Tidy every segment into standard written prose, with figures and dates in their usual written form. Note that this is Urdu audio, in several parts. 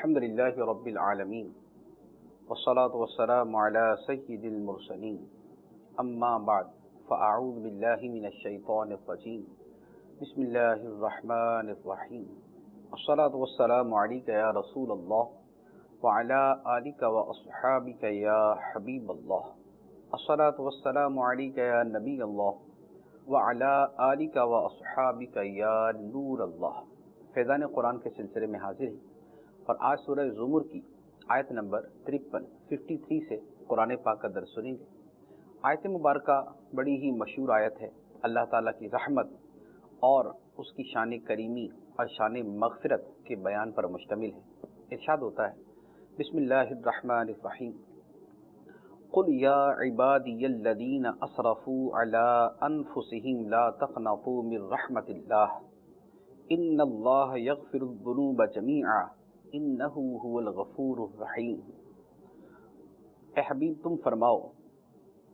الحمدللہ رب العالمین والصلاة والسلام علی سید المرسلین اما بعد فاعوذ باللہ من الشیطان الرجیم بسم اللہ الرحمن الرحیم الصلاة والسلام علیک یا رسول اللہ وعلی آلک واصحابک یا حبیب اللہ الصلاة والسلام علیک یا نبی اللہ وعلی آلک واصحابک یا نور اللہ۔ فیضان قرآن کے سلسلے میں حاضر ہیں اور آج سورہ زمر کی آیت نمبر 53 سے قرآن پاک کا درس سنیں گے۔ آیت مبارکہ بڑی ہی مشہور آیت ہے، اللہ تعالیٰ کی رحمت اور اس کی شان کریمی اور شان مغفرت کے بیان پر مشتمل ہے۔ ارشاد ہوتا ہے بسم اللہ الرحمن الرحیم قل یا عبادی الذین اسرفوا علی انفسہم لا تقنطوا من رحمت اللہ ان اللہ یغفر الذنوب جمیعا انہ هو الغفور الرحیم۔ اے حبیب تم فرماؤ،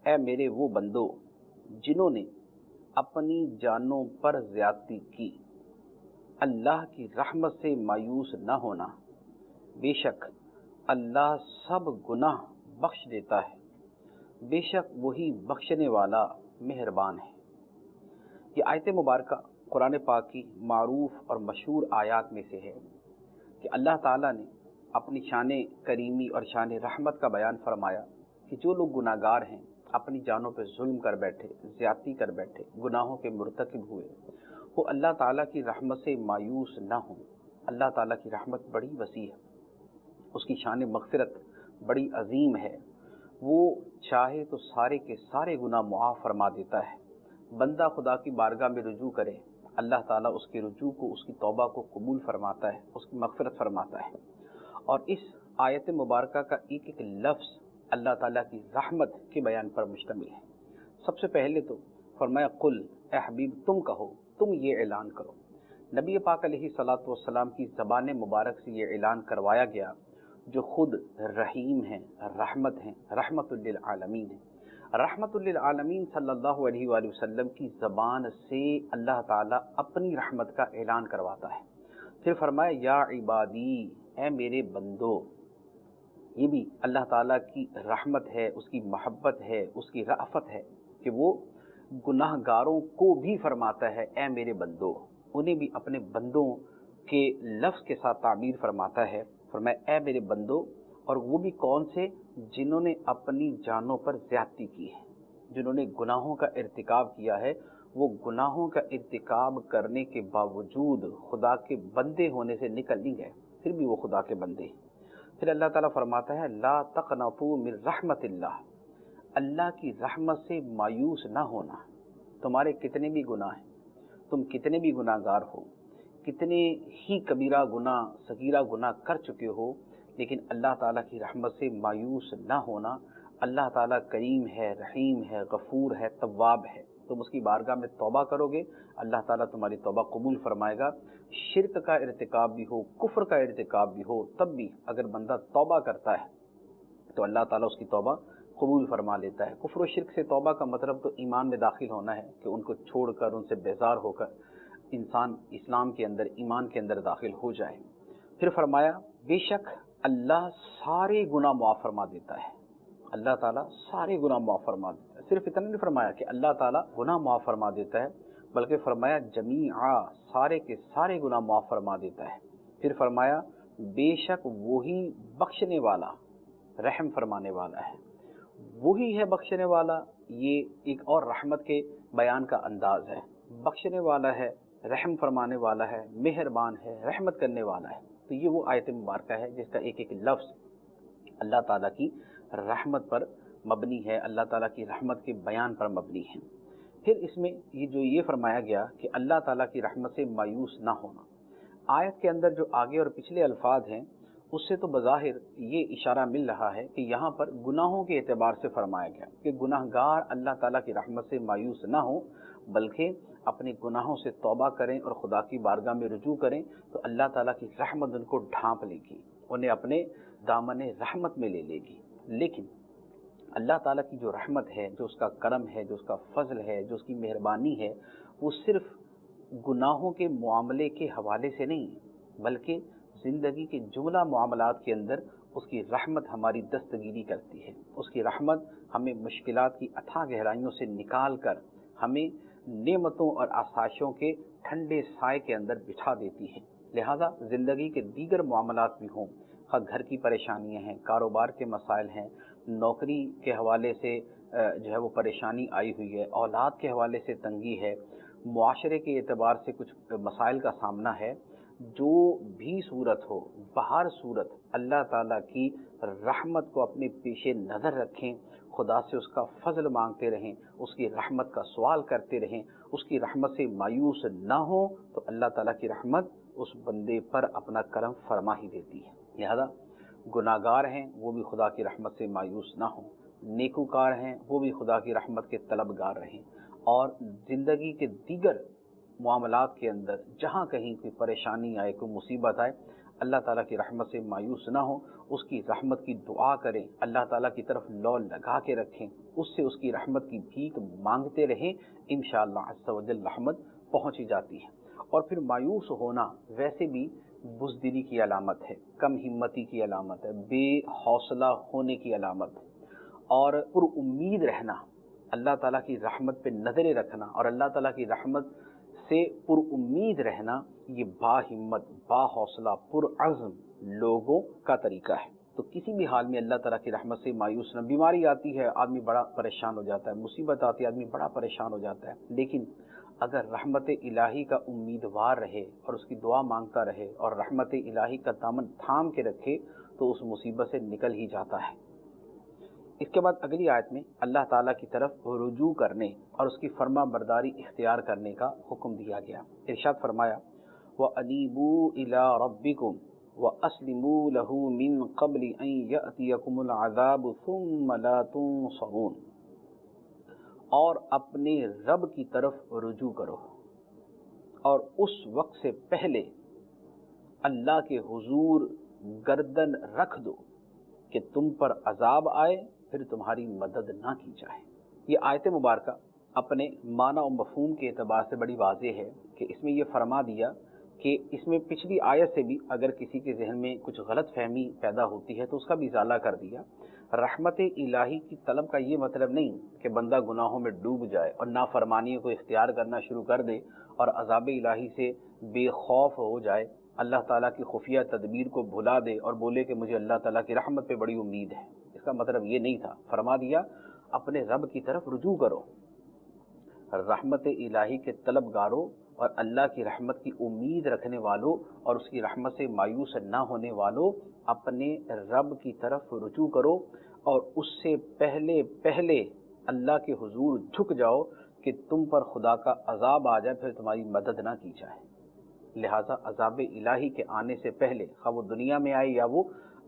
اے میرے وہ بندو جنہوں نے اپنی جانوں پر زیادتی کی، اللہ کی رحمت سے مایوس نہ ہونا، بے شک اللہ سب گناہ بخش دیتا ہے، بے شک وہی بخشنے والا مہربان ہے۔ یہ آیت مبارکہ قرآن پاک کی معروف اور مشہور آیات میں سے ہے کہ اللہ تعالیٰ نے اپنی شان کریمی اور شان رحمت کا بیان فرمایا کہ جو لوگ گناہ گار ہیں، اپنی جانوں پہ ظلم کر بیٹھے، زیادتی کر بیٹھے، گناہوں کے مرتکب ہوئے، وہ اللہ تعالیٰ کی رحمت سے مایوس نہ ہوں۔ اللہ تعالیٰ کی رحمت بڑی وسیع ہے، اس کی شان مغفرت بڑی عظیم ہے، وہ چاہے تو سارے کے سارے گناہ معاف فرما دیتا ہے۔ بندہ خدا کی بارگاہ میں رجوع کرے، اللہ تعالیٰ اس کے رجوع کو، اس کی توبہ کو قبول فرماتا ہے، اس کی مغفرت فرماتا ہے۔ اور اس آیت مبارکہ کا ایک ایک لفظ اللہ تعالیٰ کی رحمت کے بیان پر مشتمل ہے۔ سب سے پہلے تو فرمایا قل، اے حبیب تم کہو، تم یہ اعلان کرو۔ نبی پاک علیہ الصلاۃ والسلام کی زبان مبارک سے یہ اعلان کروایا گیا جو خود رحیم ہیں، رحمت ہیں، رحمت للعالمین ہیں۔ رحمت للعالمین صلی اللہ علیہ وآلہ وسلم کی زبان سے اللہ تعالیٰ اپنی رحمت کا اعلان کرواتا ہے۔ پھر فرمایا یا عبادی، اے میرے بندو۔ یہ بھی اللہ تعالیٰ کی رحمت ہے، اس کی محبت ہے، اس کی رأفت ہے کہ وہ گناہ گاروں کو بھی فرماتا ہے اے میرے بندو، انہیں بھی اپنے بندوں کے لفظ کے ساتھ تعبیر فرماتا ہے۔ فرمایا اے میرے بندو، اور وہ بھی کون سے؟ جنہوں نے اپنی جانوں پر زیادتی کی ہے، جنہوں نے گناہوں کا ارتکاب کیا ہے، وہ گناہوں کا ارتکاب کرنے کے باوجود خدا کے بندے ہونے سے نکل نہیں گئے، پھر بھی وہ خدا کے بندے ہیں۔ پھر اللہ تعالیٰ فرماتا ہے لا تقنطوا من رحمت اللہ، اللہ کی رحمت سے مایوس نہ ہونا۔ تمہارے کتنے بھی گناہ ہیں، تم کتنے بھی گناہ گار ہو، کتنے ہی کبیرہ گناہ، صغیرہ گناہ کر چکے ہو، لیکن اللہ تعالیٰ کی رحمت سے مایوس نہ ہونا۔ اللہ تعالیٰ کریم ہے، رحیم ہے، غفور ہے، تواب ہے۔ تم اس کی بارگاہ میں توبہ کرو گے، اللہ تعالیٰ تمہاری توبہ قبول فرمائے گا۔ شرک کا ارتکاب بھی ہو، کفر کا ارتکاب بھی ہو، تب بھی اگر بندہ توبہ کرتا ہے تو اللہ تعالیٰ اس کی توبہ قبول فرما لیتا ہے۔ کفر و شرک سے توبہ کا مطلب تو ایمان میں داخل ہونا ہے کہ ان کو چھوڑ کر، ان سے بیزار ہو کر انسان اسلام کے اندر، ایمان کے اندر داخل ہو جائے۔ پھر فرمایا بے شک اللہ سارے گناہ معاف فرما دیتا ہے۔ اللہ تعالیٰ سارے گناہ معاف فرما دیتا ہے۔ صرف اتنا نہیں فرمایا کہ اللہ تعالیٰ گناہ معاف فرما دیتا ہے، بلکہ فرمایا جمیعا، سارے کے سارے گناہ معاف فرما دیتا ہے۔ پھر فرمایا بے شک وہی بخشنے والا، رحم فرمانے والا ہے، وہی ہے بخشنے والا۔ یہ ایک اور رحمت کے بیان کا انداز ہے، بخشنے والا ہے، رحم فرمانے والا ہے، مہربان ہے، رحمت کرنے والا ہے۔ تو یہ وہ آیت مبارکہ ہے جس کا ایک ایک لفظ اللہ تعالیٰ کی رحمت پر مبنی ہے، اللہ تعالیٰ کی رحمت کے بیان پر مبنی ہے۔ پھر اس میں یہ فرمایا گیا کہ اللہ تعالیٰ کی رحمت سے مایوس نہ ہونا۔ آیت کے اندر جو آگے اور پچھلے الفاظ ہیں اس سے تو بظاہر یہ اشارہ مل رہا ہے کہ یہاں پر گناہوں کے اعتبار سے فرمایا گیا کہ گناہ گار اللہ تعالیٰ کی رحمت سے مایوس نہ ہوں، بلکہ اپنے گناہوں سے توبہ کریں اور خدا کی بارگاہ میں رجوع کریں تو اللہ تعالیٰ کی رحمت ان کو ڈھانپ لے گی، انہیں اپنے دامن رحمت میں لے لے گی۔ لیکن اللہ تعالیٰ کی جو رحمت ہے، جو اس کا کرم ہے، جو اس کا فضل ہے، جو اس کی مہربانی ہے، وہ صرف گناہوں کے معاملے کے حوالے سے نہیں، بلکہ زندگی کے جملہ معاملات کے اندر اس کی رحمت ہماری دستگیری کرتی ہے. اس کی رحمت ہمیں مشکلات کی اتھاہ گہرائیوں سے نکال کر ہمیں نعمتوں اور آسائشوں کے ٹھنڈے سائے کے اندر بٹھا دیتی ہے. لہذا زندگی کے دیگر معاملات بھی ہوں، گھر کی پریشانیاں ہیں، کاروبار کے مسائل ہیں، نوکری کے حوالے سے جو ہے وہ پریشانی آئی ہوئی ہے، اولاد کے حوالے سے تنگی ہے، معاشرے کے اعتبار سے کچھ مسائل کا سامنا ہے، جو بھی صورت ہو، بہر صورت اللہ تعالیٰ کی رحمت کو اپنے پیش نظر رکھیں، خدا سے اس کا فضل مانگتے رہیں، اس کی رحمت کا سوال کرتے رہیں، اس کی رحمت سے مایوس نہ ہوں تو اللہ تعالیٰ کی رحمت اس بندے پر اپنا کرم فرما ہی دیتی ہے. لہذا گناہ گار ہیں وہ بھی خدا کی رحمت سے مایوس نہ ہوں، نیکوکار ہیں وہ بھی خدا کی رحمت کے طلبگار رہیں، اور زندگی کے دیگر معاملات کے اندر جہاں کہیں کوئی پریشانی آئے، کوئی مصیبت آئے، اللہ تعالیٰ کی رحمت سے مایوس نہ ہوں، اس کی رحمت کی دعا کریں، اللہ تعالیٰ کی طرف لو لگا کے رکھیں، اس سے اس کی رحمت کی بھیک مانگتے رہیں، انشاءاللہ عز و جل رحمت پہنچ ہی جاتی ہے. اور پھر مایوس ہونا ویسے بھی بزدلی کی علامت ہے، کم ہمتی کی علامت ہے، بے حوصلہ ہونے کی علامت ہے. اور پر امید رہنا، اللہ تعالیٰ کی رحمت پہ نظریں رکھنا اور اللہ تعالیٰ کی رحمت سے پر امید رہنا، یہ با ہمت، با حوصلہ، پر عزم لوگوں کا طریقہ ہے. تو کسی بھی حال میں اللہ تعالیٰ کی رحمت سے مایوس نہ. بیماری آتی ہے آدمی بڑا پریشان ہو جاتا ہے، مصیبت آتی ہے آدمی بڑا پریشان ہو جاتا ہے، لیکن اگر رحمت الہی کا امیدوار رہے اور اس کی دعا مانگتا رہے اور رحمت الہی کا دامن تھام کے رکھے تو اس مصیبت سے نکل ہی جاتا ہے. اس کے بعد اگلی آیت میں اللہ تعالیٰ کی طرف رجوع کرنے اور اس کی فرما برداری اختیار کرنے کا حکم دیا گیا. ارشاد فرمایا وَأَنِيبُوا إِلَىٰ رَبِّكُمْ وَأَسْلِمُوا لَهُ مِن قَبْلِ أَن يَأْتِيَكُمُ الْعَذَابُ ثُمَّ لَا تُنصَرُونَ. اور اپنے رب کی طرف رجوع کرو اور اس وقت سے پہلے اللہ کے حضور گردن رکھ دو کہ تم پر عذاب آئے پھر تمہاری مدد نہ کی جائے. یہ آیت مبارکہ اپنے معنی و مفہوم کے اعتبار سے بڑی واضح ہے کہ اس میں یہ فرما دیا کہ اس میں پچھلی آیت سے بھی اگر کسی کے ذہن میں کچھ غلط فہمی پیدا ہوتی ہے تو اس کا بھی ازالہ کر دیا. رحمت الہی کی طلب کا یہ مطلب نہیں کہ بندہ گناہوں میں ڈوب جائے اور نافرمانیوں کو اختیار کرنا شروع کر دے اور عذاب الہی سے بے خوف ہو جائے، اللہ تعالیٰ کی خفیہ تدبیر کو بھلا دے اور بولے کہ مجھے اللہ تعالیٰ کی رحمت پہ بڑی امید ہے. اس کا مطلب یہ نہیں تھا. فرما دیا اپنے رب کی طرف رجوع کرو، رحمت الہی کے طلبگاروں اور اللہ کی رحمت کی امید رکھنے والوں اور اس کی رحمت سے مایوس نہ ہونے والوں، اپنے رب کی طرف رجوع کرو اور اس سے پہلے اللہ کے حضور جھک جاؤ کہ تم پر خدا کا عذاب آ جائے پھر تمہاری مدد نہ کی جائے. لہٰذا عذاب الہی کے آنے سے پہلے، خواہ وہ دنیا میں آئے یا وہ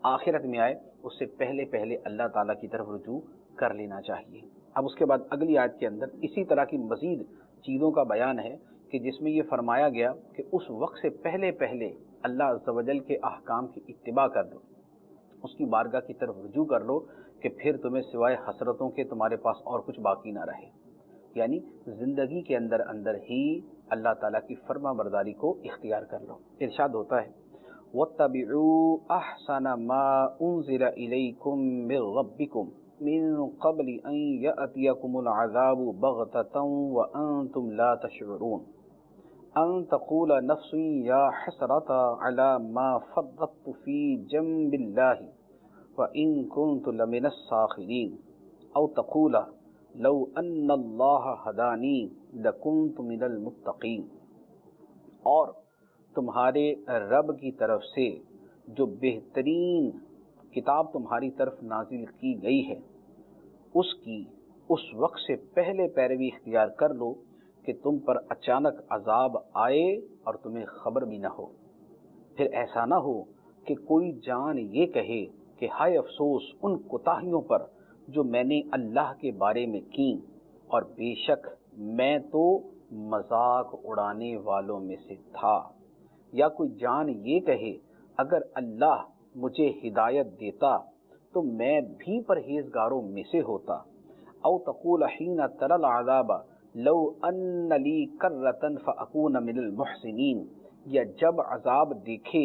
آخرت میں آئے، اس سے پہلے اللہ تعالیٰ کی طرف رجوع کر لینا چاہیے. اب اس کے بعد اگلی آیت کے اندر اسی طرح کی مزید چیزوں کا بیان ہے کہ جس میں یہ فرمایا گیا کہ اس وقت سے پہلے اللہ عز و جل کے احکام کی اتباع کر لو، اس کی بارگاہ کی طرف رجوع کر لو کہ پھر تمہیں سوائے حسرتوں کے تمہارے پاس اور کچھ باقی نہ رہے. یعنی زندگی کے اندر ہی اللہ تعالیٰ کی فرما برداری کو اختیار کر لو. ارشاد ہوتا ہے وَاتَّبِعُوا أَحْسَنَ مَا أُنزِلَ إِلَيْكُم مِّن رَّبِّكُم مِّن قَبْلِ أَن يَأْتِيَكُمُ الْعَذَابُ بَغْتَةً وَأَنتُمْ لَا تَشْعُرُونَ أَن تَقُولَ نَفْسٌ يَا حَسْرَتَا عَلَىٰ مَا فَرَّطتُ فِي جَنبِ اللَّهِ وَإِن كُنتُ لَمِنَ السَّاخِرِينَ أَوْ تَقُولَ لَوْ أَنَّ اللَّهَ هَدَانِي لَكُنتُ مِنَ الْمُتَّقِينَ. اور تمہارے رب کی طرف سے جو بہترین کتاب تمہاری طرف نازل کی گئی ہے اس کی اس وقت سے پہلے پیروی اختیار کر لو کہ تم پر اچانک عذاب آئے اور تمہیں خبر بھی نہ ہو. پھر ایسا نہ ہو کہ کوئی جان یہ کہے کہ ہائے افسوس ان کوتاہیوں پر جو میں نے اللہ کے بارے میں کی، اور بے شک میں تو مذاق اڑانے والوں میں سے تھا. یا کوئی جان یہ کہے اگر اللہ مجھے ہدایت دیتا تو میں بھی پرہیزگاروں میں سے ہوتا. او تقول حین تری العذاب لو ان لی کرۃ فاکون من المحسنین. یا جب عذاب دیکھے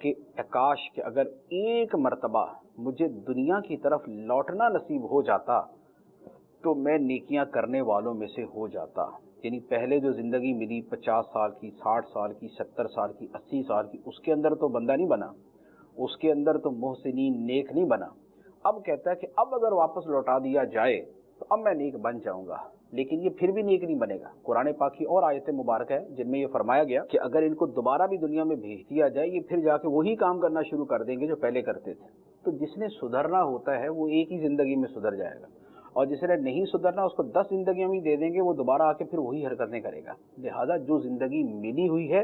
کہ کاش کہ اگر ایک مرتبہ مجھے دنیا کی طرف لوٹنا نصیب ہو جاتا تو میں نیکیاں کرنے والوں میں سے ہو جاتا۔ یعنی پہلے جو زندگی ملی 50 سال کی، 60 سال کی، 70 سال کی، 80 سال کی، اس کے اندر تو بندہ نہیں بنا، اس کے اندر تو محسنین نیک نہیں بنا۔ اب کہتا ہے کہ اب اگر واپس لوٹا دیا جائے تو اب میں نیک بن جاؤں گا، لیکن یہ پھر بھی نیک نہیں بنے گا۔ قرآن پاک کی اور آیت مبارک ہے جن میں یہ فرمایا گیا کہ اگر ان کو دوبارہ بھی دنیا میں بھیج دیا جائے یہ پھر جا کے وہی کام کرنا شروع کر دیں گے جو پہلے کرتے تھے۔ تو جس نے سدھرنا ہوتا ہے وہ ایک ہی زندگی میں سدھر جائے گا، اور جس نے نہیں سدھرنا اس کو 10 زندگیاں بھی دے دیں گے، وہ دوبارہ آ کے پھر وہی حرکتیں کرے گا۔ لہذا جو زندگی ملی ہوئی ہے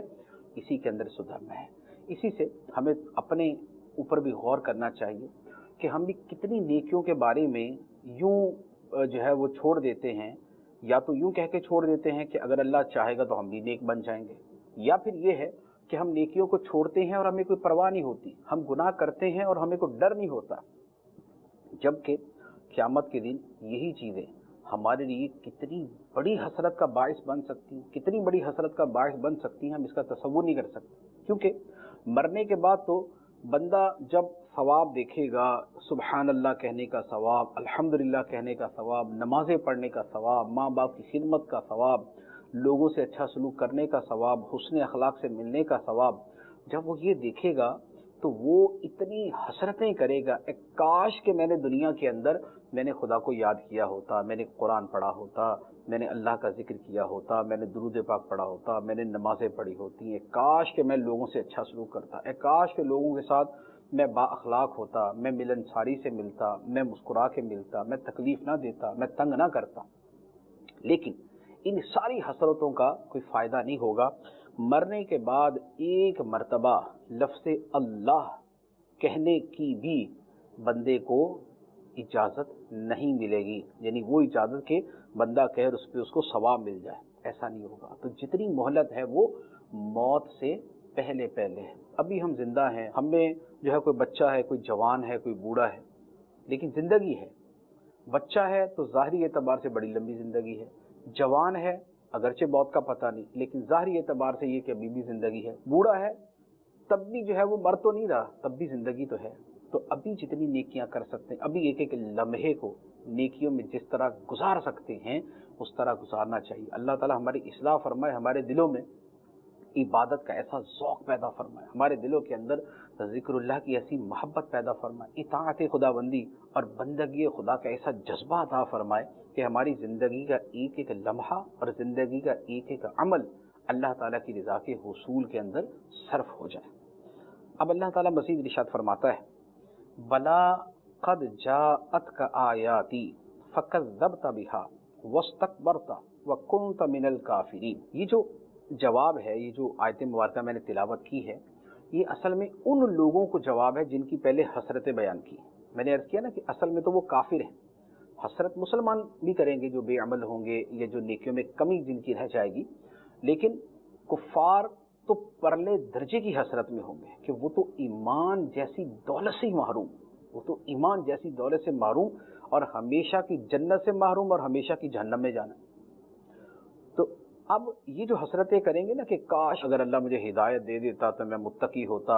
اسی کے اندر سدھرنا ہے۔ اسی سے ہمیں اپنے اوپر بھی غور کرنا چاہیے کہ ہم بھی کتنی نیکیوں کے بارے میں یوں جو ہے وہ چھوڑ دیتے ہیں، یا تو یوں کہہ کے چھوڑ دیتے ہیں کہ اگر اللہ چاہے گا تو ہم بھی نیک بن جائیں گے، یا پھر یہ ہے کہ ہم نیکیوں کو چھوڑتے ہیں اور ہمیں کوئی پرواہ نہیں ہوتی، ہم گناہ کرتے ہیں اور ہمیں کوئی ڈر نہیں ہوتا، جبکہ قیامت کے دن یہی چیزیں ہمارے لیے کتنی بڑی حسرت کا باعث بن سکتی ہیں، کتنی بڑی حسرت کا باعث بن سکتی ہیں، ہم اس کا تصور نہیں کر سکتے۔ کیونکہ مرنے کے بعد تو بندہ جب ثواب دیکھے گا، سبحان اللہ کہنے کا ثواب، الحمدللہ کہنے کا ثواب، نمازیں پڑھنے کا ثواب، ماں باپ کی خدمت کا ثواب، لوگوں سے اچھا سلوک کرنے کا ثواب، حسن اخلاق سے ملنے کا ثواب، جب وہ یہ دیکھے گا تو وہ اتنی حسرتیں کرے گا، کاش کہ میں نے دنیا کے اندر میں نے خدا کو یاد کیا ہوتا، میں نے قرآن پڑھا ہوتا، میں نے اللہ کا ذکر کیا ہوتا، میں نے درود پاک پڑھا ہوتا، میں نے نمازیں پڑھی ہوتی ہیں، کاش کہ میں لوگوں سے اچھا سلوک کرتا، کاش کہ لوگوں کے ساتھ میں با اخلاق ہوتا، میں ملنساری سے ملتا، میں مسکرا کے ملتا، میں تکلیف نہ دیتا، میں تنگ نہ کرتا۔ لیکن ان ساری حسرتوں کا کوئی فائدہ نہیں ہوگا۔ مرنے کے بعد ایک مرتبہ لفظ اللہ کہنے کی بھی بندے کو اجازت نہیں ملے گی، یعنی وہ اجازت کہ بندہ کہے اور اس پہ اس کو ثواب مل جائے، ایسا نہیں ہوگا۔ تو جتنی مہلت ہے وہ موت سے پہلے پہلے ہے۔ ابھی ہم زندہ ہیں، ہم میں جو ہے کوئی بچہ ہے، کوئی جوان ہے، کوئی بوڑھا ہے، لیکن زندگی ہے۔ بچہ ہے تو ظاہری اعتبار سے بڑی لمبی زندگی ہے، جوان ہے اگرچہ موت کا پتہ نہیں لیکن ظاہری اعتبار سے یہ کہ ابھی بھی زندگی ہے، بوڑھا ہے تب بھی جو ہے وہ مر تو نہیں رہا، تب بھی زندگی تو ہے۔ تو ابھی جتنی نیکیاں کر سکتے ہیں، ابھی ایک ایک لمحے کو نیکیوں میں جس طرح گزار سکتے ہیں اس طرح گزارنا چاہیے۔ اللہ تعالی ہماری اصلاح فرمائے، ہمارے دلوں میں عبادت کا ایسا ذوق پیدا فرمائے، ہمارے دلوں کے اندر ذکر اللہ کی ایسی محبت پیدا فرمائے، اطاعت خدا بندی اور بندگی خدا کا ایسا جذبہ عطا فرمائے کہ ہماری زندگی کا ایک ایک لمحہ اور زندگی کا ایک ایک عمل اللہ تعالیٰ کی رضا کے حصول کے اندر صرف ہو جائے۔ اب اللہ تعالیٰ مزید ارشاد فرماتا ہے، بلا قد جاءتک آیاتی فکذبت بها واستکبرت وکنت من الکافرین۔ یہ جو جواب ہے، یہ جو آیت مبارکہ میں نے تلاوت کی ہے، یہ اصل میں ان لوگوں کو جواب ہے جن کی پہلے حسرتیں بیان کی۔ میں نے عرض کیا نا کہ اصل میں تو وہ کافر ہیں، حسرت مسلمان بھی کریں گے جو بے عمل ہوں گے یا جو نیکیوں میں کمی جن کی رہ جائے گی، لیکن کفار تو پرلے درجے کی حسرت میں ہوں گے کہ وہ تو ایمان جیسی دولت سے محروم، وہ تو ایمان جیسی دولت سے محروم اور ہمیشہ کی جنت سے محروم اور ہمیشہ کی جہنم میں جانا۔ تو اب یہ جو حسرتیں کریں گے نا کہ کاش اگر اللہ مجھے ہدایت دے دیتا تو میں متقی ہوتا،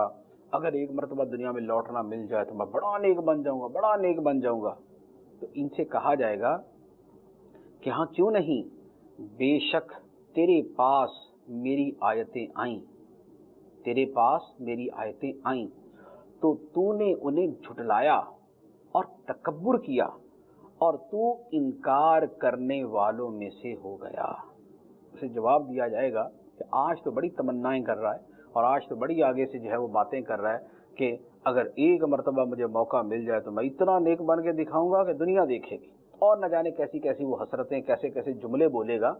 اگر ایک مرتبہ دنیا میں لوٹنا مل جائے تو میں بڑا نیک بن جاؤں گا، بڑا نیک بن جاؤں گا، تو ان سے کہا جائے گا کہ ہاں کیوں نہیں، بے شک تیرے پاس میری آیتیں آئیں، تیرے پاس میری آیتیں آئیں تو تو نے انہیں جھٹلایا اور تکبر کیا اور تو انکار کرنے والوں میں سے ہو گیا۔ اسے جواب دیا جائے گا کہ آج تو بڑی تمنائیں کر رہا ہے اور آج تو بڑی آگے سے جو ہے وہ باتیں کر رہا ہے کہ اگر ایک مرتبہ مجھے موقع مل جائے تو میں اتنا نیک بن کے دکھاؤں گا کہ دنیا دیکھے گی، اور نہ جانے کیسی کیسی وہ حسرتیں، کیسے کیسے جملے بولے گا۔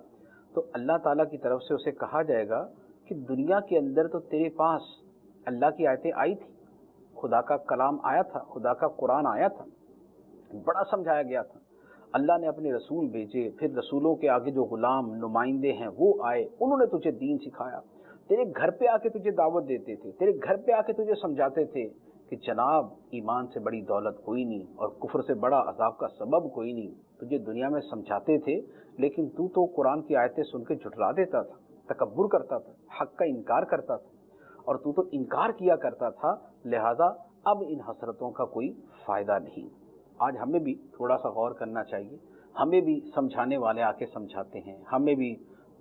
تو اللہ تعالیٰ کی طرف سے اسے کہا جائے گا کہ دنیا کے اندر تو تیرے پاس اللہ کی آیتیں آئی تھی، خدا کا کلام آیا تھا، خدا کا قرآن آیا تھا، بڑا سمجھایا گیا تھا، اللہ نے اپنے رسول بھیجے، پھر رسولوں کے آگے جو غلام نمائندے ہیں وہ آئے، انہوں نے تجھے دین سکھایا، تیرے گھر پہ آ کے تجھے دعوت دیتے تھے، تیرے گھر پہ آ کے تجھے سمجھاتے تھے کہ جناب ایمان سے بڑی دولت کوئی نہیں اور کفر سے بڑا عذاب کا سبب کوئی نہیں، تجھے دنیا میں سمجھاتے تھے لیکن تو قرآن کی آیتیں سن کے جھٹلا دیتا تھا، تکبر کرتا تھا، حق کا انکار کرتا تھا، اور تو انکار کیا کرتا تھا، لہذا اب ان حسرتوں کا کوئی فائدہ نہیں۔ آج ہمیں بھی تھوڑا سا غور کرنا چاہیے، ہمیں بھی سمجھانے والے آ کے سمجھاتے ہیں، ہمیں بھی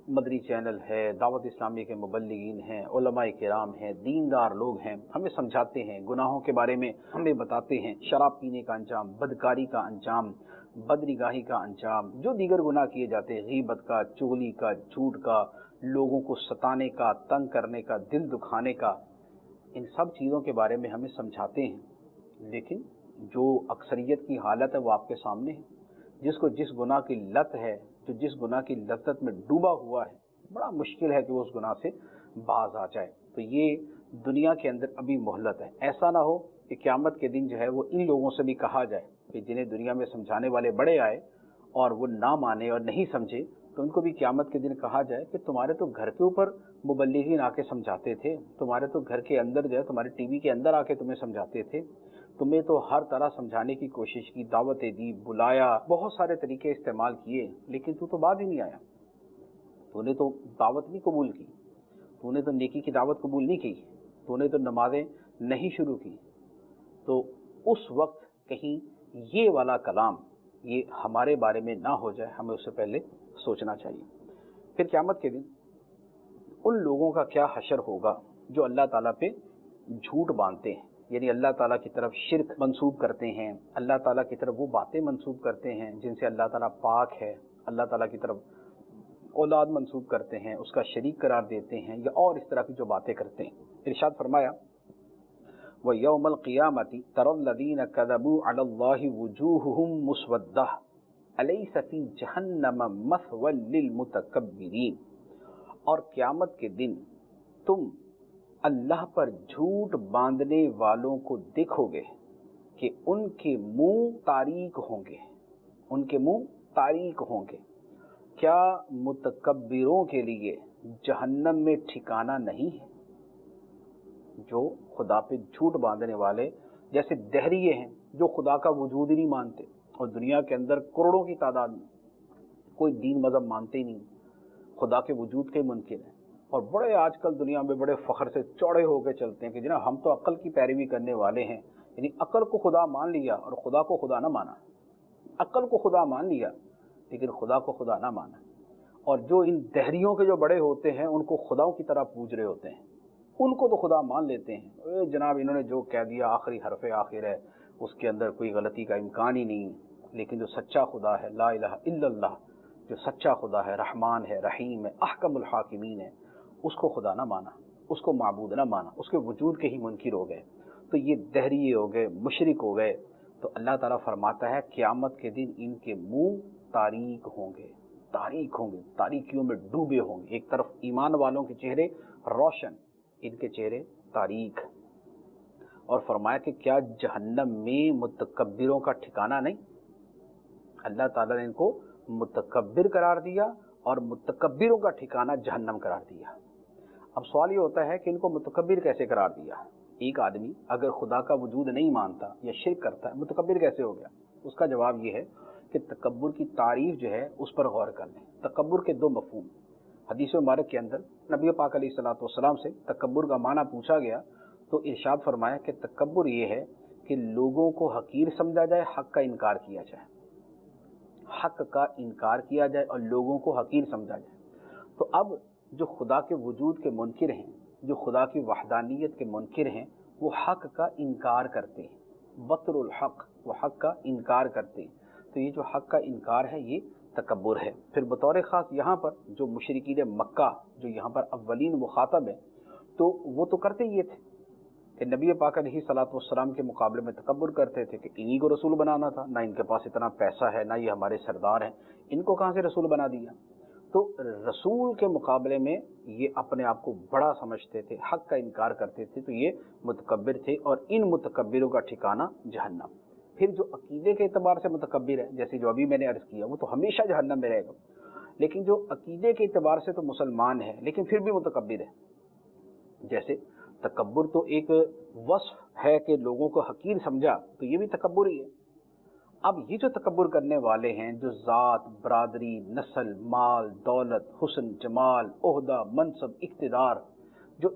مدری چینل ہے، دعوت اسلامی کے مبلغین ہیں، علماء کرام ہیں، دیندار لوگ ہیں، ہمیں سمجھاتے ہیں، گناہوں کے بارے میں ہمیں بتاتے ہیں، شراب پینے کا انجام، بدکاری کا انجام، بدنگاہی کا انجام، جو دیگر گناہ کیے جاتے ہیں، غیبت کا، چغلی کا، جھوٹ کا، لوگوں کو ستانے کا، تنگ کرنے کا، دل دکھانے کا، ان سب چیزوں کے بارے میں ہمیں سمجھاتے ہیں۔ لیکن جو اکثریت کی حالت ہے وہ آپ کے سامنے ہے۔ جس کو جس گناہ کی لت ہے، جو جس گناہ کی لذت میں ڈوبا ہوا ہے، بڑا مشکل ہے کہ وہ اس گناہ سے باز آ جائے۔ تو یہ دنیا کے اندر ابھی مہلت ہے، ایسا نہ ہو کہ قیامت کے دن جو ہے وہ ان لوگوں سے بھی کہا جائے کہ جنہیں دنیا میں سمجھانے والے بڑے آئے اور وہ نہ مانے اور نہیں سمجھے، تو ان کو بھی قیامت کے دن کہا جائے کہ تمہارے تو گھر کے اوپر مبلغین آ کے سمجھاتے تھے، تمہارے تو گھر کے اندر جو ہے تمہارے ٹی وی کے اندر آ کے تمہیں سمجھاتے تھے، تمہیں تو ہر طرح سمجھانے کی کوشش کی، دعوتیں دی، بلایا، بہت سارے طریقے استعمال کیے، لیکن تو بعد ہی نہیں آیا، تو نے تو دعوت نہیں قبول کی، تو نے تو نیکی کی دعوت قبول نہیں کی، تو نے تو نمازیں نہیں شروع کی۔ تو اس وقت کہیں یہ والا کلام یہ ہمارے بارے میں نہ ہو جائے، ہمیں اس سے پہلے سوچنا چاہیے۔ پھر قیامت کے دن ان لوگوں کا کیا حشر ہوگا جو اللہ تعالیٰ پہ جھوٹ باندھتے ہیں، یعنی اللہ تعالیٰ کی طرف شرک منسوب کرتے ہیں، اللہ تعالیٰ کی طرف وہ باتیں منسوب کرتے ہیں جن سے اللہ تعالیٰ پاک ہے، اللہ تعالیٰ کی طرف اولاد منسوب کرتے ہیں، اس کا شریک قرار دیتے ہیں، یا اور اس طرح کی جو باتیں کرتے ہیں۔ ارشاد فرمایا وَيَوْمَ الْقِيَامَةِ تَرَى الَّذِينَ كَذَبُوا عَلَى اللَّهِ وُجُوهُهُمْ مُسْوَدَّةٌ أَلَيْسَ فِي جَهَنَّمَ مَثْوًى لِّلْمُتَكَبِّرِينَ، اور قیامت کے دن تم اللہ پر جھوٹ باندھنے والوں کو دیکھو گے کہ ان کے منہ تاریک ہوں گے، ان کے منہ تاریک ہوں گے۔ کیا متکبروں کے لیے جہنم میں ٹھکانہ نہیں ہے؟ جو خدا پہ جھوٹ باندھنے والے جیسے دہریے ہیں، جو خدا کا وجود ہی نہیں مانتے، اور دنیا کے اندر کروڑوں کی تعداد میں کوئی دین مذہب مانتے ہی نہیں، خدا کے وجود کے منکر ہیں، اور بڑے آج کل دنیا میں بڑے فخر سے چوڑے ہو کے چلتے ہیں کہ جناب ہم تو عقل کی پیروی کرنے والے ہیں، یعنی عقل کو خدا مان لیا اور خدا کو خدا نہ مانا، عقل کو خدا مان لیا لیکن خدا کو خدا نہ مانا۔ اور جو ان دہریوں کے جو بڑے ہوتے ہیں ان کو خداؤں کی طرح پوج رہے ہوتے ہیں، ان کو تو خدا مان لیتے ہیں، جناب انہوں نے جو کہہ دیا آخری حرف آخر ہے، اس کے اندر کوئی غلطی کا امکان ہی نہیں۔ لیکن جو سچا خدا ہے، لا الہ الا اللہ، جو سچا خدا ہے، رحمان ہے، رحیم ہے، احکم الحاکمین ہے، اس کو خدا نہ مانا، اس کو معبود نہ مانا، اس کے وجود کے ہی منکر ہو گئے، تو یہ دہریے ہو گئے، مشرک ہو گئے۔ تو اللہ تعالیٰ فرماتا ہے قیامت کے دن ان کے منہ تاریک ہوں گے، تاریک ہوں گے، تاریکیوں میں ڈوبے ہوں گے۔ ایک طرف ایمان والوں کے چہرے روشن، ان کے چہرے تاریک، اور فرمایا کہ کیا جہنم میں متکبروں کا ٹھکانہ نہیں؟ اللہ تعالیٰ نے ان کو متکبر قرار دیا اور متکبروں کا ٹھکانہ جہنم قرار دیا۔ اب سوال یہ ہوتا ہے کہ ان کو متکبر کیسے قرار دیا؟ ایک آدمی اگر خدا کا وجود نہیں مانتا یا شرک کرتا ہے، متکبر کیسے ہو گیا؟ اس کا جواب یہ ہے کہ تکبر کی تعریف جو ہے اس پر غور کر لیں۔ تکبر کے دو مفہوم، حدیث مبارک کے اندر نبی پاک علیہ الصلوۃ والسلام سے تکبر کا معنی پوچھا گیا تو ارشاد فرمایا کہ تکبر یہ ہے کہ لوگوں کو حقیر سمجھا جائے، حق کا انکار کیا جائے، حق کا انکار کیا جائے اور لوگوں کو حقیر سمجھا جائے۔ تو اب جو خدا کے وجود کے منکر ہیں، جو خدا کی وحدانیت کے منکر ہیں، وہ حق کا انکار کرتے ہیں، بطر الحق، وہ حق کا انکار کرتے ہیں۔ تو یہ جو حق کا انکار ہے یہ تکبر ہے۔ پھر بطور خاص یہاں پر جو مشرکین مکہ جو یہاں پر اولین مخاطب ہیں، تو وہ تو کرتے یہ تھے کہ نبی پاک علیہ الصلوۃ والسلام کے مقابلے میں تکبر کرتے تھے کہ انہی کو رسول بنانا تھا، نہ ان کے پاس اتنا پیسہ ہے، نہ یہ ہمارے سردار ہیں، ان کو کہاں سے رسول بنا دیا۔ تو رسول کے مقابلے میں یہ اپنے آپ کو بڑا سمجھتے تھے، حق کا انکار کرتے تھے، تو یہ متکبر تھے، اور ان متکبروں کا ٹھکانہ جہنم۔ پھر جو عقیدے کے اعتبار سے متکبر ہے، جیسے جو ابھی میں نے عرض کیا، وہ تو ہمیشہ جہنم میں رہے گا، لیکن جو عقیدے کے اعتبار سے تو مسلمان ہے لیکن پھر بھی متکبر ہے۔ جیسے تکبر تو ایک وصف ہے کہ لوگوں کو حقیر سمجھا، تو یہ بھی تکبر ہی ہے۔ اب یہ جو تکبر کرنے والے ہیں، جو ذات، برادری، نسل، مال، دولت، حسن، جمال، عہدہ، منصب، اقتدار، جو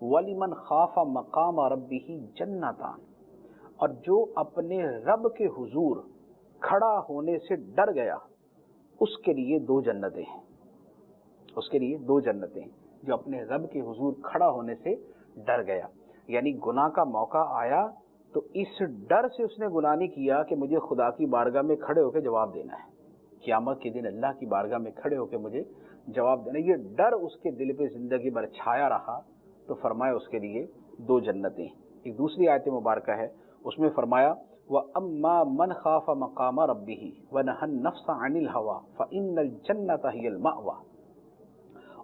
وَلِمَنْ خَافَ مَقَامَ رَبِّهِ جَنَّتَانِ، اور جو اپنے رب کے حضور کھڑا ہونے سے ڈر گیا اس کے لیے دو جنتیں ہیں، اس کے لیے دو جنتیں ہیں، جو اپنے رب کے حضور کھڑا ہونے سے ڈر گیا، یعنی گناہ کا موقع آیا تو اس ڈر سے اس نے گناہ نہیں کیا کہ مجھے خدا کی بارگاہ میں کھڑے ہو کے جواب دینا ہے، قیامت کے دن اللہ کی بارگاہ میں کھڑے ہو کے مجھے جواب دینا، یہ ڈر اس کے دل پہ زندگی بھر چھایا رہا، تو فرمایا اس کے لیے دو جنتیں۔ ایک دوسری آیت مبارکہ ہے، اس میں فرمایا وَأَمَّا مَنْ خَافَ مَقَامَ رَبِّهِ وَنَهَى النَّفْسَ عَنِ الْهَوَىٰ فَإِنَّ الْجَنَّةَ هِيَ الْمَأْوَىٰ،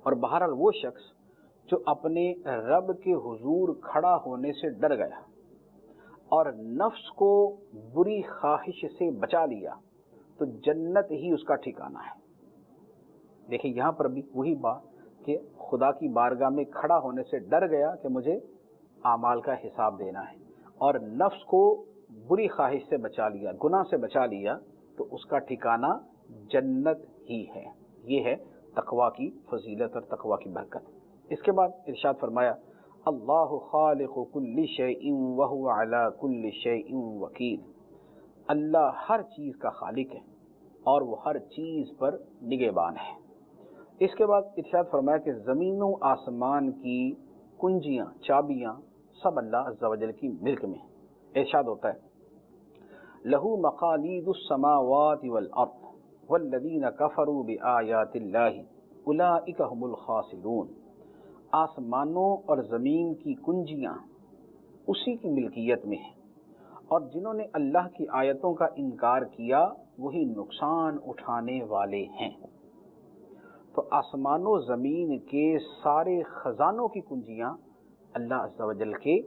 اور بہرحال وہ شخص جو اپنے رب کے حضور کھڑا ہونے سے ڈر گیا اور نفس کو بری خواہش سے بچا لیا تو جنت ہی اس کا ٹھکانہ ہے۔ دیکھیں یہاں پر بھی وہی بات کہ خدا کی بارگاہ میں کھڑا ہونے سے ڈر گیا کہ مجھے اعمال کا حساب دینا ہے، اور نفس کو بری خواہش سے بچا لیا، گناہ سے بچا لیا، تو اس کا ٹھکانہ جنت ہی ہے۔ یہ ہے تقویٰ کی فضیلت اور تقویٰ کی برکت۔ اس کے بعد ارشاد فرمایا اللہ خالق کل شیء وہو علی کل شیء وکیل، اللہ ہر چیز کا خالق ہے اور وہ ہر چیز پر نگہبان ہے۔ اس کے بعد ارشاد فرمایا کہ زمین و آسمان کی کنجیاں، چابیاں سب اللہ عز و جل کی ملک میں ہیں۔ ارشاد ہوتا ہے لہو مقالید السماوات والارض والذین کفروا بآیات اللہ اولئک هم الخاسرون، آسمانوں اور زمین کی کنجیاں اسی کی ملکیت میں ہیں، اور جنہوں نے اللہ کی آیتوں کا انکار کیا وہی نقصان اٹھانے والے ہیں۔ تو آسمان و زمین کے سارے خزانوں کی کنجیاں اللہ عز و جل کے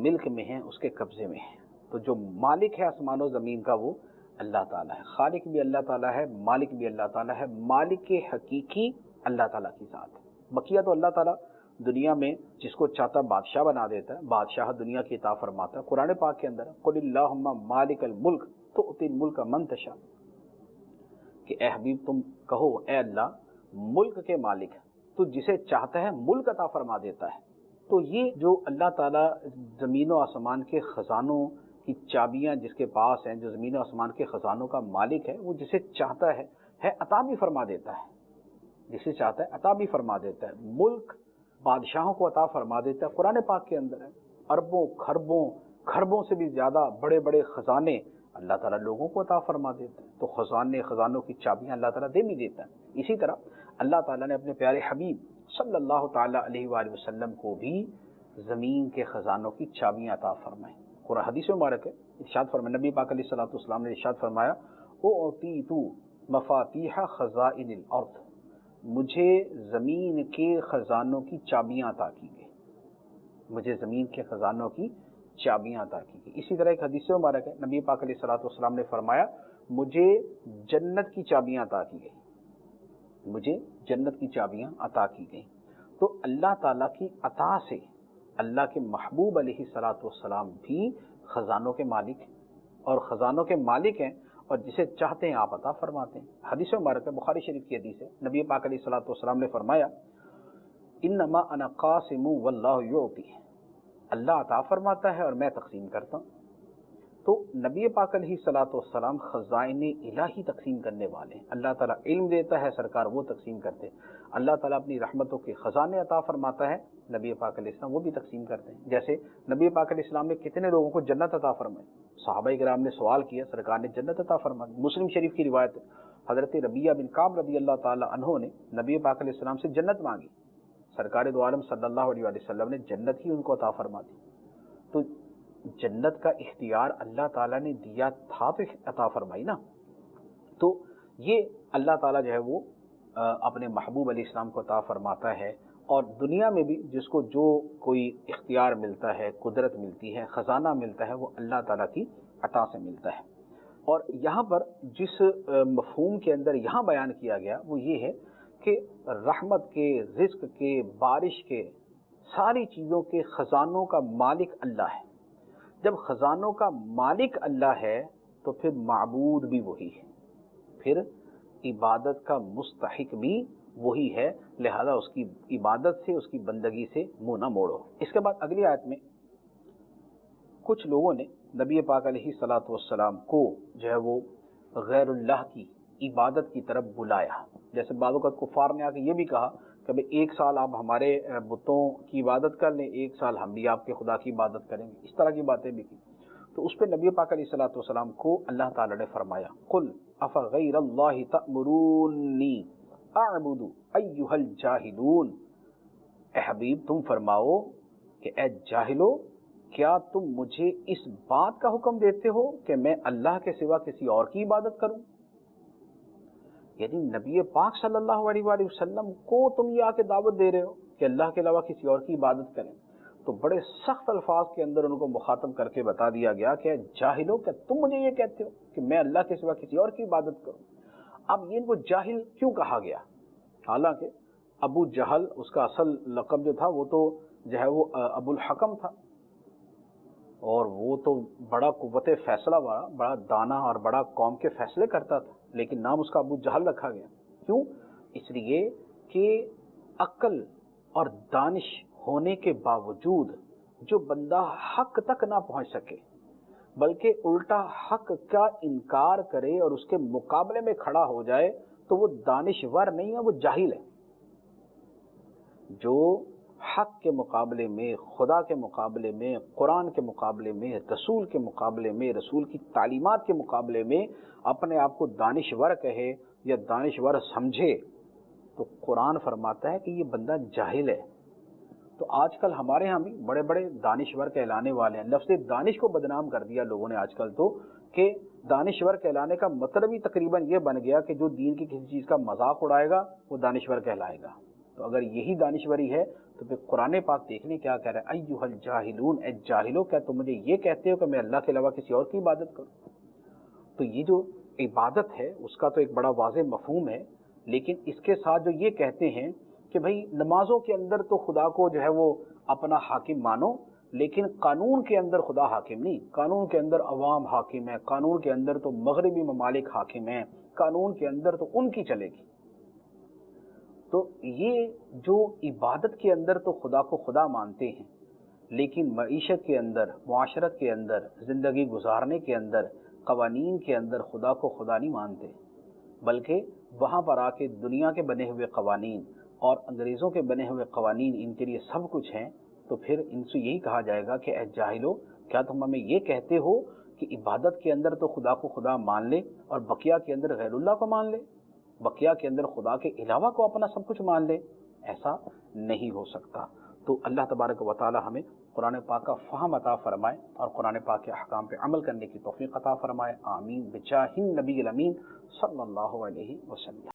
ملک میں ہیں، اس کے قبضے میں ہیں۔ تو جو مالک ہے آسمان و زمین کا وہ اللہ تعالیٰ ہے، خالق بھی اللہ تعالیٰ ہے، مالک بھی اللہ تعالیٰ ہے، مالک حقیقی اللہ تعالیٰ کی ذات ہے۔ بقیہ تو اللہ تعالیٰ دنیا میں جس کو چاہتا بادشاہ بنا دیتا ہے، بادشاہ دنیا کی عطا فرماتا ہے۔ قرآن پاک کے اندر قل اللہم مالک الملک تؤتی الملک من تشاء، کہ اے حبیب تم کہو اے اللہ ملک کے مالک تو جسے چاہتا ہے ملک عطا فرما دیتا ہے۔ تو یہ جو اللہ تعالیٰ زمین و آسمان کے خزانوں کی چابیاں جس کے پاس ہیں، جو زمین و آسمان کے خزانوں کا مالک ہے، وہ جسے چاہتا ہے عطا بھی فرما دیتا ہے، جسے چاہتا ہے عطا بھی فرما دیتا ہے۔ ملک بادشاہوں کو عطا فرما دیتا ہے، قرآن پاک کے اندر ہے۔ اربوں خربوں سے بھی زیادہ بڑے بڑے خزانے اللہ تعالیٰ لوگوں کو عطا فرما دیتا ہے۔ تو خزانوں کی چابیاں اللہ تعالیٰ دے بھی دیتا ہے۔ اسی طرح اللہ تعالیٰ نے اپنے پیارے حبیب صلی اللہ تعالیٰ علیہ وآلہ وسلم کو بھی زمین کے خزانوں کی چابیاں عطا فرمائیں۔ قرآن حدیث مبارک ہے، ارشاد فرمایا نبی پاک علیہ الصلوۃ والسلام نے ارشاد فرمایا اعطیت مفاتیح خزائن الارض، مجھے زمین کے خزانوں کی چابیاں عطا کی گئی، مجھے زمین کے خزانوں کی چابیاں عطا کی گئی۔ اسی طرح ایک حدیث مبارک ہے، نبی پاک علیہ الصلوۃ والسلام نے فرمایا مجھے جنت کی چابیاں عطا کی گئی، مجھے جنت کی چابیاں عطا کی گئیں۔ تو اللہ تعالیٰ کی عطا سے اللہ کے محبوب علیہ الصلوۃ والسلام بھی خزانوں کے مالک ہیں، اور خزانوں کے مالک ہیں، اور جسے چاہتے ہیں آپ عطا فرماتے ہیں۔ حدیث مبارک ہے، بخاری شریف کی حدیث ہے، نبی پاک علیہ الصلوۃ والسلام نے فرمایا انما انا قاسم واللہ یعطی، اللہ عطا فرماتا ہے اور میں تقسیم کرتا ہوں۔ تو نبی پاک علیہ الصلوۃ والسلام خزائن الہی تقسیم کرنے والے ہیں۔ اللہ تعالیٰ علم دیتا ہے، سرکار وہ تقسیم کرتے ہیں۔ اللہ تعالیٰ اپنی رحمتوں کے خزانے عطا فرماتا ہے، نبی پاک علیہ السلام وہ بھی تقسیم کرتے ہیں۔ جیسے نبی پاک علیہ السلام نے کتنے لوگوں کو جنت عطا فرمائی، صحابہ کرام نے سوال کیا، سرکار نے جنت عطا فرمائی۔ مسلم شریف کی روایت ہے، حضرت ربیعہ بن کعب رضی اللہ تعالیٰ عنہ نے نبی پاک علیہ السلام سے جنت مانگی، سرکار دو عالم صلی اللہ علیہ وسلم نے جنت ہی ان کو عطا فرما دی۔ تو جنت کا اختیار اللہ تعالیٰ نے دیا تھا تو عطا فرمائی نا۔ تو یہ اللہ تعالیٰ جو ہے وہ اپنے محبوب علیہ السلام کو عطا فرماتا ہے، اور دنیا میں بھی جس کو جو کوئی اختیار ملتا ہے، قدرت ملتی ہے، خزانہ ملتا ہے، وہ اللہ تعالیٰ کی عطا سے ملتا ہے۔ اور یہاں پر جس مفہوم کے اندر یہاں بیان کیا گیا وہ یہ ہے کہ رحمت کے، رزق کے، بارش کے، ساری چیزوں کے خزانوں کا مالک اللہ ہے۔ جب خزانوں کا مالک اللہ ہے تو پھر معبود بھی وہی ہے، پھر عبادت کا مستحق بھی وہی ہے، لہذا اس کی عبادت سے، اس کی بندگی سے منہ نہ موڑو۔ اس کے بعد اگلی آیت میں کچھ لوگوں نے نبی پاک علیہ الصلوۃ والسلام کو جو ہے وہ غیر اللہ کی عبادت کی طرف بلایا۔ جیسے بعض اوقات کفار نے آ کے یہ بھی کہا کہ بھئی ایک سال آپ ہمارے بتوں کی عبادت کر لیں، ایک سال ہم بھی آپ کے خدا کی عبادت کریں گے، اس طرح کی باتیں بھی کی۔ تو اس پہ نبی پاک علیہ الصلوۃ والسلام کو اللہ تعالیٰ نے فرمایا قل افغیر اللہ تأمرونی اعبد ایھا الجاہلون، اے حبیب تم فرماؤ کہ اے جاہلو، کیا تم مجھے اس بات کا حکم دیتے ہو کہ میں اللہ کے سوا کسی اور کی عبادت کروں؟ یعنی نبی پاک صلی اللہ علیہ وآلہ وسلم کو تم یہ آ کے دعوت دے رہے ہو کہ اللہ کے علاوہ کسی اور کی عبادت کریں۔ تو بڑے سخت الفاظ کے اندر ان کو مخاطب کر کے بتا دیا گیا کہ جاہلو، کہ تم مجھے یہ کہتے ہو کہ میں اللہ کے سوا کسی اور کی عبادت کروں۔ اب یہ ان کو جاہل کیوں کہا گیا؟ حالانکہ ابو جہل اس کا اصل لقب جو تھا وہ تو جو ہے وہ ابو الحکم تھا، اور وہ تو بڑا قوت فیصلہ والا، بڑا دانا اور بڑا قوم کے فیصلے کرتا تھا، لیکن نام اس کا ابو جہل رکھا گیا۔ کیوں؟ اس لیے کہ عقل اور دانش ہونے کے باوجود جو بندہ حق تک نہ پہنچ سکے بلکہ الٹا حق کا انکار کرے اور اس کے مقابلے میں کھڑا ہو جائے تو وہ دانشور نہیں ہے، وہ جاہل ہے۔ جو حق کے مقابلے میں، خدا کے مقابلے میں، قرآن کے مقابلے میں، رسول کے مقابلے میں، رسول کی تعلیمات کے مقابلے میں اپنے آپ کو دانشور کہے یا دانشور سمجھے تو قرآن فرماتا ہے کہ یہ بندہ جاہل ہے۔ تو آج کل ہمارے ہاں بھی بڑے بڑے دانشور کہلانے والے ہیں، لفظ دانش کو بدنام کر دیا لوگوں نے آج کل تو، کہ دانشور کہلانے کا مطلب ہی تقریباً یہ بن گیا کہ جو دین کی کسی چیز کا مذاق اڑائے گا وہ دانشور کہلائے گا۔ تو اگر یہی دانشوری ہے تو پھر قرآن پاک دیکھنے کیا کہہ رہا ہے، ایھا الجاہلون، اے جاہلو، کیا تم مجھے یہ کہتے ہو کہ میں اللہ کے علاوہ کسی اور کی عبادت کروں؟ تو یہ جو عبادت ہے اس کا تو ایک بڑا واضح مفہوم ہے، لیکن اس کے ساتھ جو یہ کہتے ہیں کہ بھئی نمازوں کے اندر تو خدا کو جو ہے وہ اپنا حاکم مانو، لیکن قانون کے اندر خدا حاکم نہیں، قانون کے اندر عوام حاکم ہے، قانون کے اندر تو مغربی ممالک حاکم ہیں، قانون کے اندر تو ان کی چلے گی۔ تو یہ جو عبادت کے اندر تو خدا کو خدا مانتے ہیں، لیکن معیشت کے اندر، معاشرت کے اندر، زندگی گزارنے کے اندر، قوانین کے اندر خدا کو خدا نہیں مانتے، بلکہ وہاں پر آ کے دنیا کے بنے ہوئے قوانین اور انگریزوں کے بنے ہوئے قوانین ان کے لیے سب کچھ ہیں، تو پھر ان سے یہی کہا جائے گا کہ اے جاہلو، کیا تم ہمیں یہ کہتے ہو کہ عبادت کے اندر تو خدا کو خدا مان لے اور بقیہ کے اندر غیر اللہ کو مان لے، بقیہ کے اندر خدا کے علاوہ کو اپنا سب کچھ مان لے؟ ایسا نہیں ہو سکتا۔ تو اللہ تبارک و تعالی ہمیں قرآن پاک کا فہم عطا فرمائے اور قرآن پاک کے احکام پہ عمل کرنے کی توفیق عطا فرمائے، آمین، بجاہ النبی الامین صلی اللہ علیہ وسلم۔